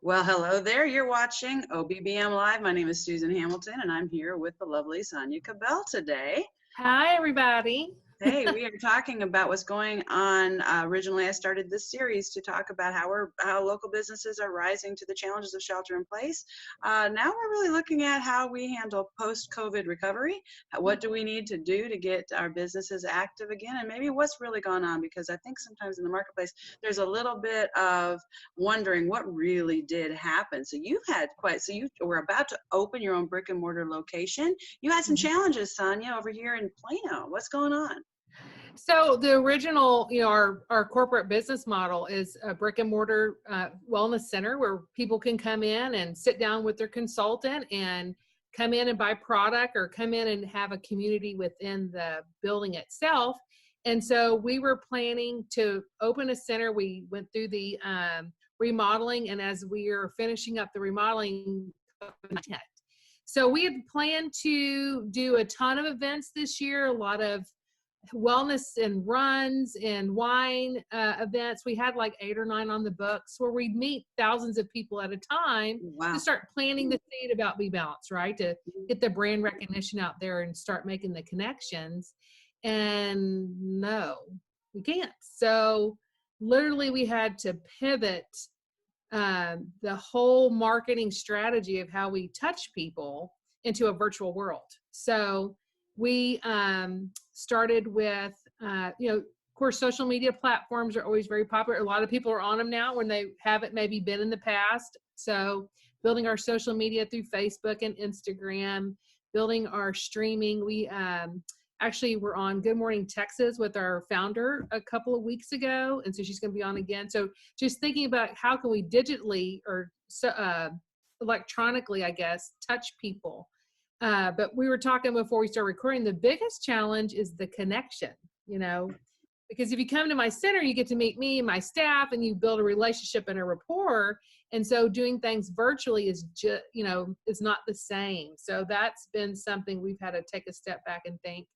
Well, hello there. You're watching OBBM Live. My name is Susan Hamilton, and I'm here with the lovely Sonja Kabell today. Hi, everybody. Hey, we are talking about what's going on. Originally, I started this series to talk about how local businesses are rising to the challenges of shelter in place. Now we're really looking at how we handle post-COVID recovery. What do we need to do to get our businesses active again, and maybe what's really gone on? Because I think sometimes in the marketplace there's a little bit of wondering what really did happen. So you were about to open your own brick and mortar location. You had some challenges, Sonja, over here in Plano. What's going on? So the original, our corporate business model is a brick and mortar wellness center where people can come in and sit down with their consultant and come in and buy product or come in and have a community within the building itself. And so we were planning to open a center. We went through the remodeling, and as we are finishing up the remodeling, so we had planned to do a ton of events this year, a lot of wellness and runs and wine events. We had like 8 or 9 on the books where we'd meet thousands of people at a time. Wow. To start planting the seed about BeBalanced, right? To get the brand recognition out there and start making the connections. And no, we can't. So literally we had to pivot the whole marketing strategy of how we touch people into a virtual world. So we started with, of course, social media platforms are always very popular. A lot of people are on them now when they haven't maybe been in the past. So building our social media through Facebook and Instagram, building our streaming. We actually were on Good Morning Texas with our founder a couple of weeks ago. And so she's going to be on again. So just thinking about how can we digitally or electronically, I guess, touch people. But we were talking before we started recording, the biggest challenge is the connection, because if you come to my center, you get to meet me and my staff and you build a relationship and a rapport. And so doing things virtually is just, is not the same. So that's been something we've had to take a step back and think,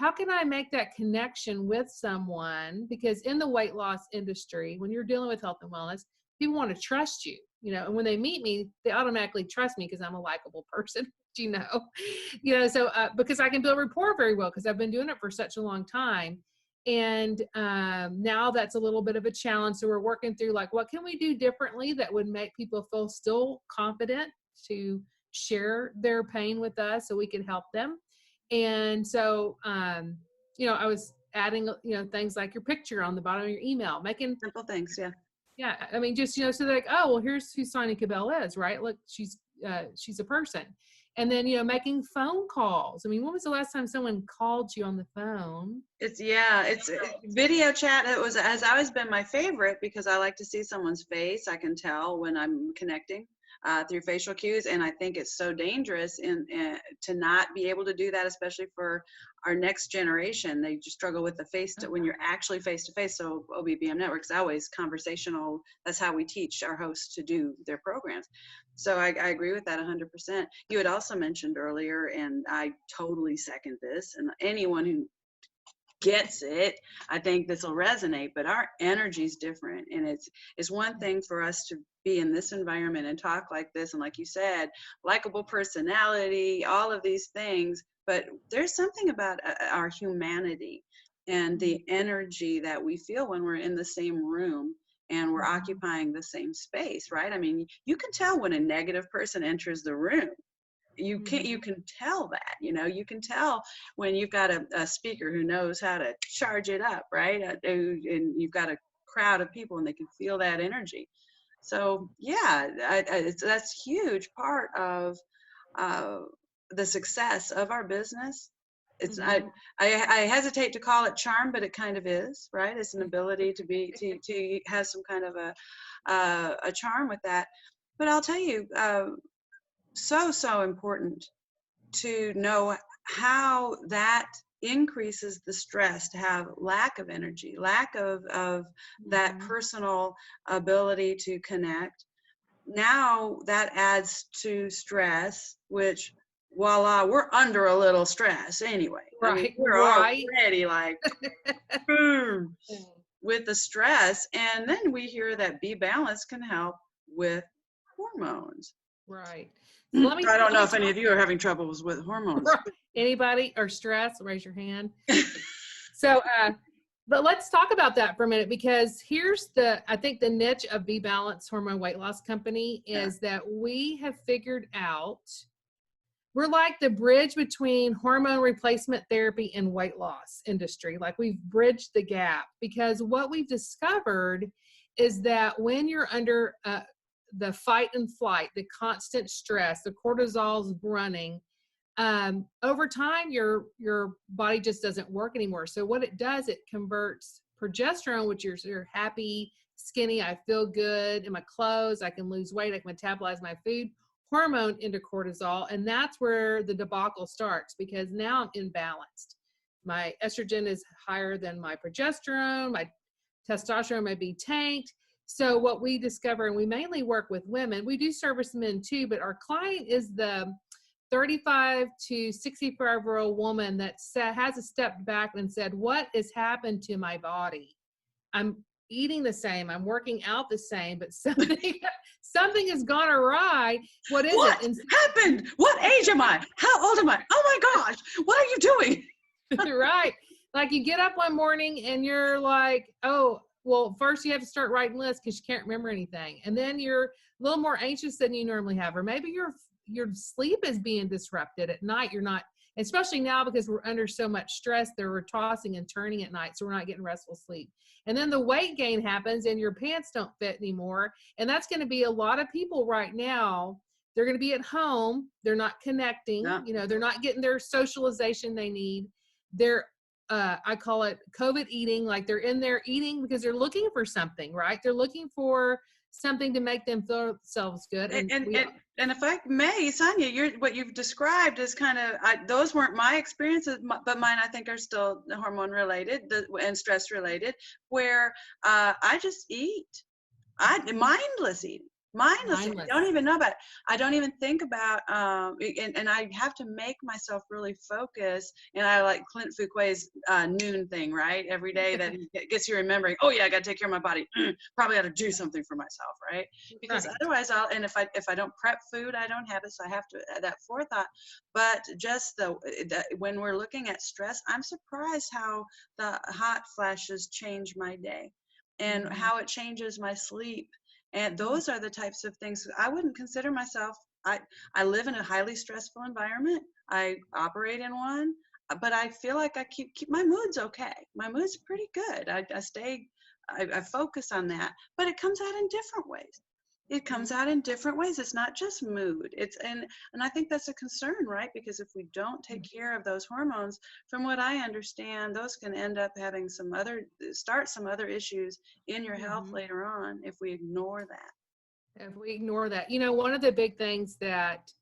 how can I make that connection with someone? Because in the weight loss industry, when you're dealing with health and wellness, people want to trust you, and when they meet me, they automatically trust me because I'm a likable person. So because I can build rapport very well because I've been doing it for such a long time. And now that's a little bit of a challenge. So we're working through what can we do differently that would make people feel still confident to share their pain with us so we can help them. And so, I was adding, things like your picture on the bottom of your email, making Simple things. Yeah. Yeah. I mean, just, so they're like, oh, well, here's who Sonja Kabell is, right? Look, she's a person. And then, making phone calls. I mean, when was the last time someone called you on the phone? It's video chat. Has always been my favorite because I like to see someone's face. I can tell when I'm connecting through facial cues. And I think it's so dangerous to not be able to do that, especially for our next generation. They just struggle with when you're actually face to face. So OBBM Network's always conversational. That's how we teach our hosts to do their programs. So I agree with that 100%. You had also mentioned earlier, and I totally second this, and anyone who gets it, I think this will resonate, but our energy is different. And it's one thing for us to be in this environment and talk like this, and like you said, likable personality, all of these things, but there's something about our humanity and the energy that we feel when we're in the same room and we're occupying the same space, right? I mean, you can tell when a negative person enters the room. You can tell that, you can tell when you've got a speaker who knows how to charge it up, right? And you've got a crowd of people and they can feel that energy. So yeah, that's huge part of the success of our business. It's I hesitate to call it charm, but it kind of is, right? It's an ability to have some kind of a charm with that. But I'll tell you, so important to know how that increases the stress, to have lack of energy, lack of that personal ability to connect. Now that adds to stress, which voila, we're under a little stress anyway. Right. I mean, we're already like with the stress. And then we hear that BeBalanced can help with hormones. Right. So let me, I don't know if any of you are having troubles with hormones. Anybody or stress, raise your hand. So, but let's talk about that for a minute, because here's I think the niche of BeBalanced Hormone Weight Loss Company is that we have figured out, we're like the bridge between hormone replacement therapy and weight loss industry. Like, we've bridged the gap, because what we've discovered is that when you're under the fight and flight, the constant stress, the cortisol's running, over time, your body just doesn't work anymore. So what it does, it converts progesterone, which you're happy, skinny, I feel good in my clothes, I can lose weight, I can metabolize my food, hormone, into cortisol. And that's where the debacle starts, because now I'm imbalanced. My estrogen is higher than my progesterone, my testosterone may be tanked. So what we discover, and we mainly work with women, we do service men too, but our client is the 35 to 65-year-old woman that has stepped back and said, what has happened to my body? I'm eating the same, I'm working out the same, but something has gone awry. What it? Happened? What age am I? How old am I? Oh my gosh, what are you doing? Right. Like, you get up one morning and you're like, oh, well, first you have to start writing lists because you can't remember anything. And then you're a little more anxious than you normally have. Or maybe your sleep is being disrupted at night. You're not, especially now because we're under so much stress, we're tossing and turning at night, so we're not getting restful sleep. And then the weight gain happens and your pants don't fit anymore. And that's going to be a lot of people right now. They're going to be at home. They're not connecting. Yeah. They're not getting their socialization they need. They're, I call it COVID eating. Like, they're in there eating because they're looking for something, right? They're looking for something to make them feel themselves good. And if I may, Sonja, what you've described is kind of, those weren't my experiences, but mine I think are still hormone related and stress related, where I just eat. Mindless eating. Mindless. I don't even know about it. I don't even think about, and I have to make myself really focus. And I like Clint Fuquay's noon thing, right? Every day that gets you remembering, oh yeah, I got to take care of my body. Probably got to do something for myself, right? Because otherwise if I don't prep food, I don't have it. So I have to, that forethought. But just when we're looking at stress, I'm surprised how the hot flashes change my day and how it changes my sleep. And those are the types of things I wouldn't consider myself. I live in a highly stressful environment. I operate in one, but I feel like I keep my mood's okay. My mood's pretty good. I focus on that, but it comes out in different ways. It comes out in different ways. It's not just mood. And I think that's a concern, right? Because if we don't take care of those hormones, from what I understand, those can end up having some other issues in your health later on if we ignore that. If we ignore that, one of the big things that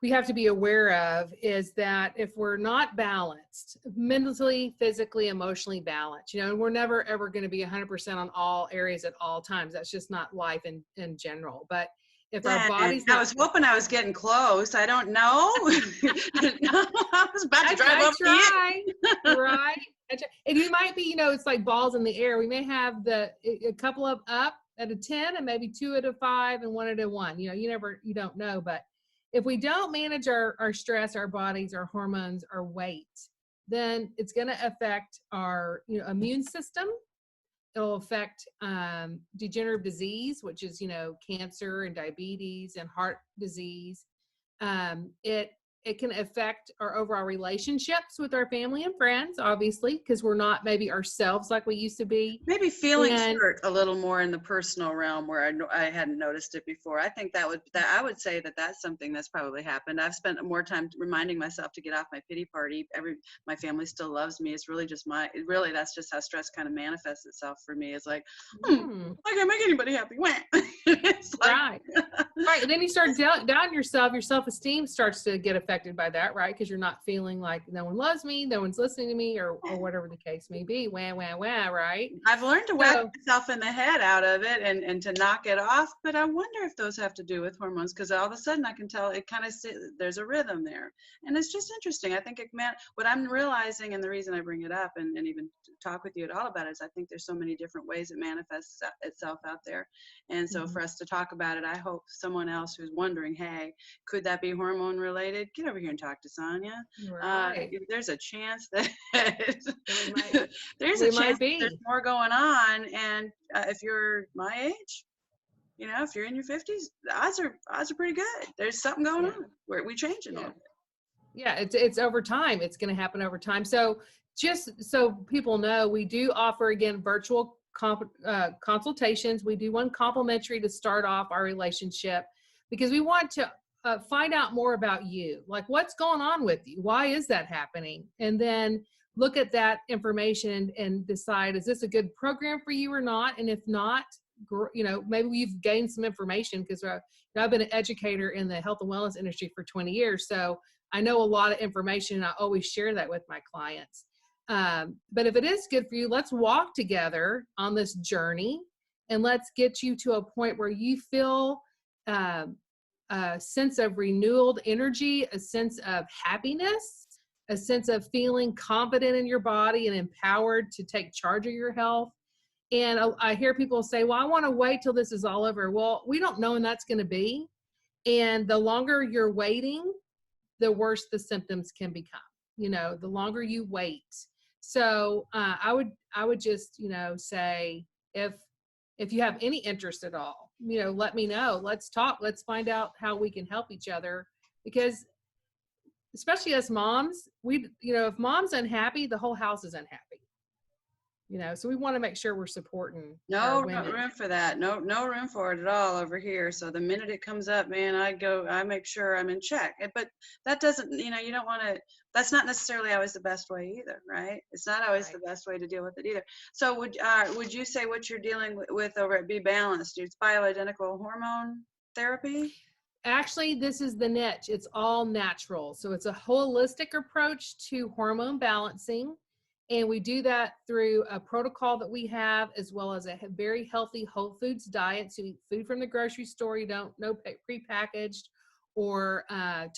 we have to be aware of is that if we're not balanced, mentally, physically, emotionally balanced, we're never ever going to be 100% on all areas at all times. That's just not life in general. But if our bodies, I was hoping I was getting close. I don't know. I was about to drive up try, right? And you might be, it's like balls in the air. We may have a couple of up at a 10 and maybe 2 at a 5 and 1 at a 1. You don't know, but if we don't manage our stress, our bodies, our hormones, our weight, then it's going to affect our immune system. It'll affect degenerative disease, which is cancer and diabetes and heart disease. It can affect our overall relationships with our family and friends, obviously, because we're not maybe ourselves like we used to be. Maybe feelings hurt a little more in the personal realm where I hadn't noticed it before. I think I would say that's something that's probably happened. I've spent more time reminding myself to get off my pity party. My family still loves me. It's really just that's just how stress kind of manifests itself for me. It's like, I can't make anybody happy. It's like, right. Right. And then you start down yourself. Your self-esteem starts to get affected by that, right? Because you're not feeling like no one loves me, no one's listening to me, or whatever the case may be. Wah, wah, wah, right? I've learned to whack myself in the head out of it and to knock it off. But I wonder if those have to do with hormones, because all of a sudden I can tell it kind of, there's a rhythm there. And it's just interesting. I think what I'm realizing, and the reason I bring it up and even talk with you at all about it, is I think there's so many different ways it manifests itself out there. And so for us to talk about it, I hope someone else who's wondering, hey, could that be hormone related? Get over here and talk to Sonja. Right. There's a chance that there's more going on. And if you're my age, if you're in your 50s, the odds are pretty good. There's something going on where we changing a little bit. Yeah, it's over time. It's going to happen over time. So just so people know, we do offer, again, virtual consultations. We do one complimentary to start off our relationship, because we want to find out more about you, like what's going on with you, why is that happening, and then look at that information and decide, is this a good program for you or not? And if not, maybe we've gained some information, because I've been an educator in the health and wellness industry for 20 years, so I know a lot of information, and I always share that with my clients. But if it is good for you, let's walk together on this journey, and let's get you to a point where you feel a sense of renewed energy, a sense of happiness, a sense of feeling confident in your body and empowered to take charge of your health. And I hear people say, well, I want to wait till this is all over. Well, we don't know when that's going to be. And the longer you're waiting, the worse the symptoms can become, the longer you wait. So I would just, say, if you have any interest at all, let me know. Let's talk. Let's find out how we can help each other, because especially as moms, if mom's unhappy, the whole house is unhappy. So we want to make sure we're supporting. No room for that. No room for it at all over here. So the minute it comes up, man, I make sure I'm in check. But that doesn't, you don't want to, that's not necessarily always the best way either, right? It's not always the best way to deal with it either. So would you say what you're dealing with over at BeBalanced, it's bioidentical hormone therapy? Actually, this is the niche. It's all natural. So it's a holistic approach to hormone balancing. And we do that through a protocol that we have, as well as a very healthy whole foods diet. So you eat food from the grocery store. You don't, no prepackaged or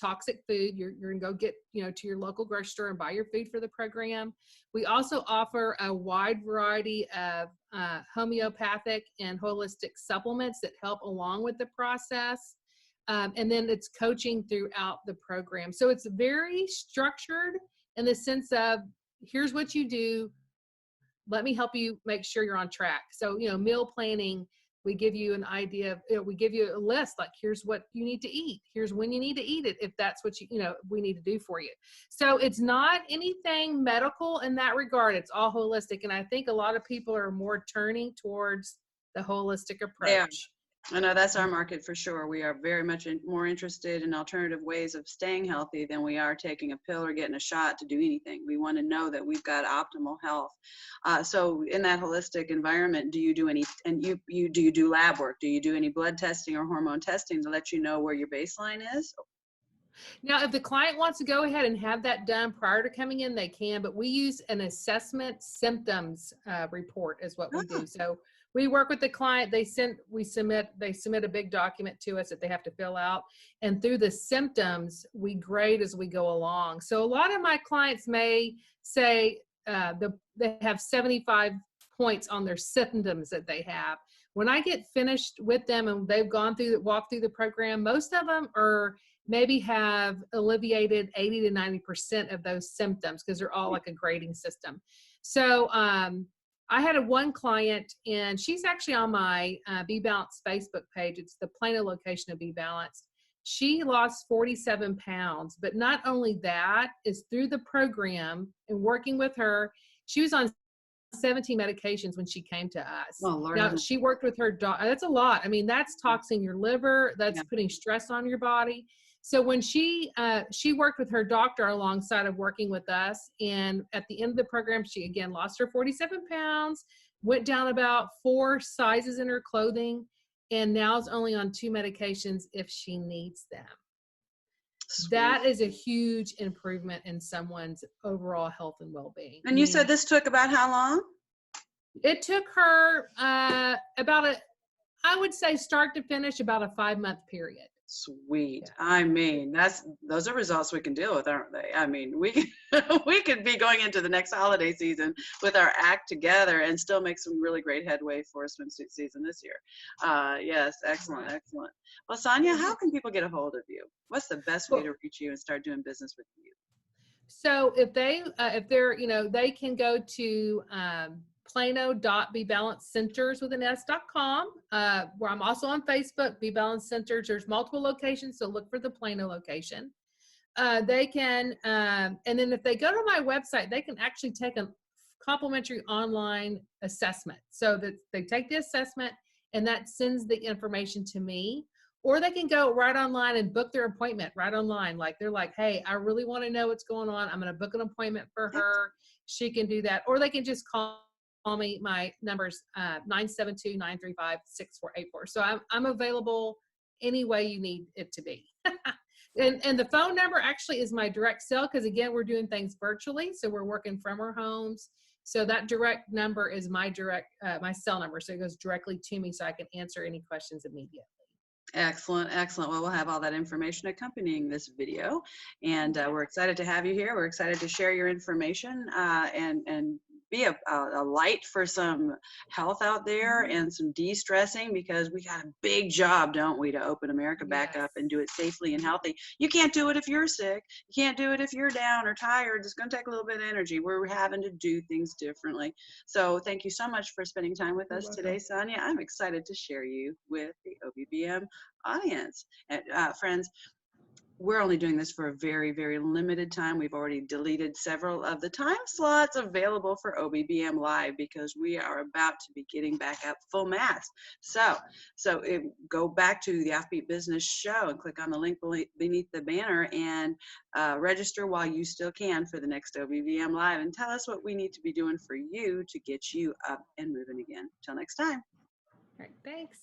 toxic food. You're going to go get, to your local grocery store and buy your food for the program. We also offer a wide variety of homeopathic and holistic supplements that help along with the process. And then it's coaching throughout the program. So it's very structured in the sense of, here's what you do. Let me help you make sure you're on track. So, meal planning, we give you an idea of, we give you a list, like here's what you need to eat. Here's when you need to eat it, if that's what we need to do for you. So it's not anything medical in that regard. It's all holistic. And I think a lot of people are more turning towards the holistic approach. Yeah. I know that's our market for sure. We are very much more interested in alternative ways of staying healthy than we are taking a pill or getting a shot to do anything. We want to know that we've got optimal health. So in that holistic environment, do you do any, and do you do lab work? Do you do any blood testing or hormone testing to let you know where your baseline is? Now, if the client wants to go ahead and have that done prior to coming in, they can, but we use an assessment symptoms report is what we do. So we work with the client, they submit a big document to us that they have to fill out. And through the symptoms, we grade as we go along. So a lot of my clients may say they have 75 points on their symptoms that they have. When I get finished with them and they've walked through the program, most of them maybe have alleviated 80 to 90% of those symptoms, because they're all like a grading system. So I had one client, and she's actually on my BeBalanced Facebook page. It's the Plano location of BeBalanced. She lost 47 pounds, but not only that, is through the program and working with her, she was on 17 medications when she came to us. Oh, Lord. Now, she worked with her doctor. That's a lot. I mean, that's toxing your liver. That's putting stress on your body. So when she worked with her doctor alongside of working with us, and at the end of the program, she again lost her 47 pounds, went down about 4 sizes in her clothing, and now is only on 2 medications if she needs them. Sweet. That is a huge improvement in someone's overall health and well-being. And you said this took about how long? It took her I would say start to finish, about a 5-month period. Sweet. Yeah. I mean, those are results we can deal with, aren't they? I mean, we could be going into the next holiday season with our act together and still make some really great headway for swimsuit season this year. Yes, excellent, excellent. Well, Sonja, how can people get a hold of you? What's the best way to reach you and start doing business with you? So if they're, they can go to Plano.BeBalancedCenters.com, where I'm also on Facebook, BeBalanced Centers. There's multiple locations, so look for the Plano location. They can, and then if they go to my website, they can actually take a complimentary online assessment. So that they take the assessment and that sends the information to me. Or they can go right online and book their appointment right online. Like they're like, hey, I really want to know what's going on. I'm going to book an appointment for her. She can do that. Or they can just call me. My number's 972-935-6484. So I'm available any way you need it to be. And the phone number actually is my direct cell, because again, we're doing things virtually. So we're working from our homes. So that direct number is my cell number. So it goes directly to me so I can answer any questions immediately. Excellent, excellent. Well, we'll have all that information accompanying this video, and we're excited to have you here. We're excited to share your information and be a light for some health out there and some de-stressing, because we got a big job, don't we, to open America back up and do it safely and healthy. You can't do it if you're sick. You can't do it if you're down or tired. It's going to take a little bit of energy. We're having to do things differently. So thank you so much for spending time with us today, Sonja. I'm excited to share you with the OBBM audience. And friends, we're only doing this for a very, very limited time. We've already deleted several of the time slots available for OBBM Live because we are about to be getting back up full mast. So go back to the Offbeat Business Show and click on the link beneath the banner and register while you still can for the next OBBM Live, and tell us what we need to be doing for you to get you up and moving again. Till next time. All right, thanks.